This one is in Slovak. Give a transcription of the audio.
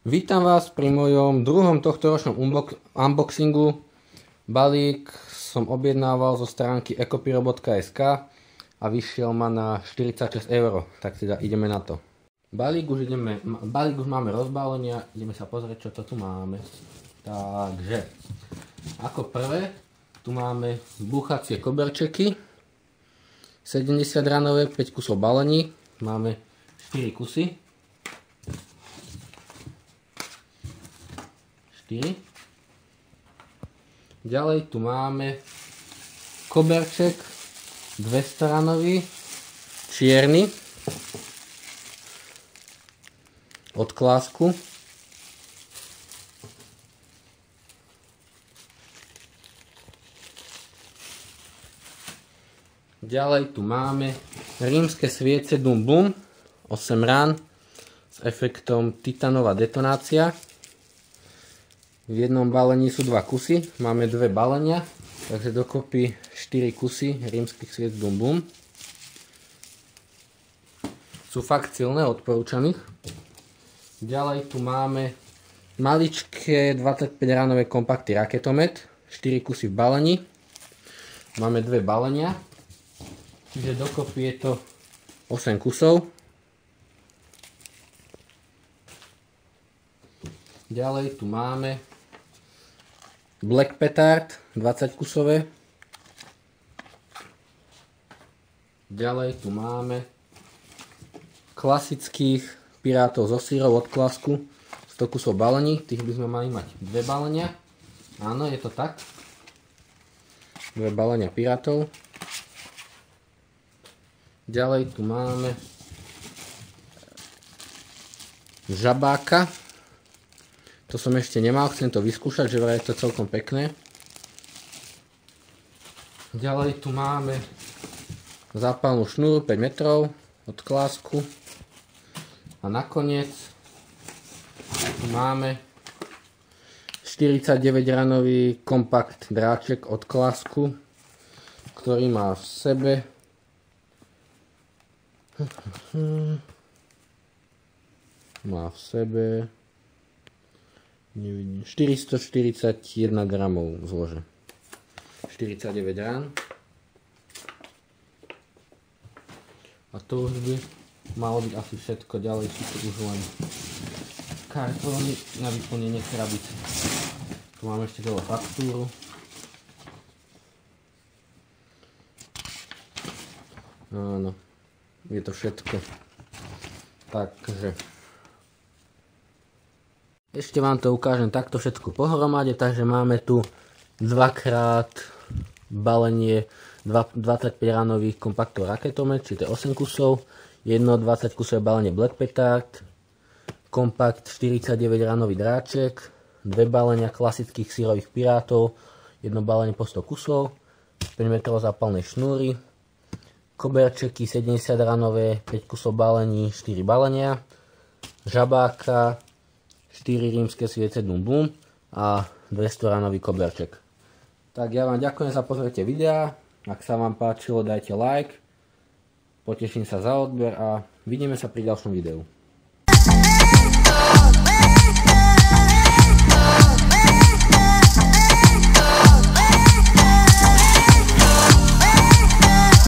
Vítam vás pri mojom druhom tohtoročnom unboxingu. Balík som objednával zo stránky ecopiro.sk a vyšiel ma na 46 €, tak teda ideme na to. Balík už máme rozbalený a ideme sa pozrieť, čo to tu máme. Takže, ako prvé, tu máme búchacie koberčeky, 70 ranové, 5 kusov balení, máme 4 kusy. 4. Ďalej tu máme koberček 200 ranový, čierny, od Klásku. Ďalej tu máme rímske sviece Dum Blum, 8 rán s efektom titanová detonácia. V jednom balení sú 2 kusy, máme 2 balenia, takže dokopy 4 kusy rímskych sviec Dum Blum. Sú fakt silné, odporúčaných. Ďalej tu máme maličké 25 ránové kompakty Raketomet, 4 kusy v balení. Máme 2 balenia, čiže dokopy je to 8 kusov. Ďalej tu máme Black Petard 20 kusové. Ďalej tu máme klasických pirátov zo sírov od Klásku, 100 kusov balení, tých by sme mali mať 2 balenia. Áno, je to tak. 2 balenia pirátov. Ďalej tu máme žabáka. To som ešte nemal, chcem to vyskúšať, že vraj je to celkom pekné. Ďalej tu máme zápalnú šnúru 5 metrov od Klásku. A nakoniec tu máme 49 ranový kompakt dráček od Klásku, ktorý má v sebe 441 gramov zlože. 49 rán. A to už by malo byť asi všetko. Ďalej sú tu už len kartóny na vyplnenie krabice. Tu máme ešte dole faktúru. Áno, je to všetko. Takže ešte vám to ukážem takto všetko pohromade, takže máme tu 2x balenie 25 ranových kompaktov Raketomet, čiže 8 kusov, jedno 20 kusové balenie Black Petard, kompakt 49 ranový dráček, 2 balenia klasických sírových pirátov, jedno balenie po 100 kusov, 5 metrov zápalnej šnúry, koberčeky 70 ranové, 5 kusov balení, 4 balenia, žabáka, 4 rímske sviece Dum Blum a 200 ranový koberček. Tak ja vám ďakujem za pozretie videa. Ak sa vám páčilo, dajte like. Poteším sa za odber a vidíme sa pri ďalšom videu.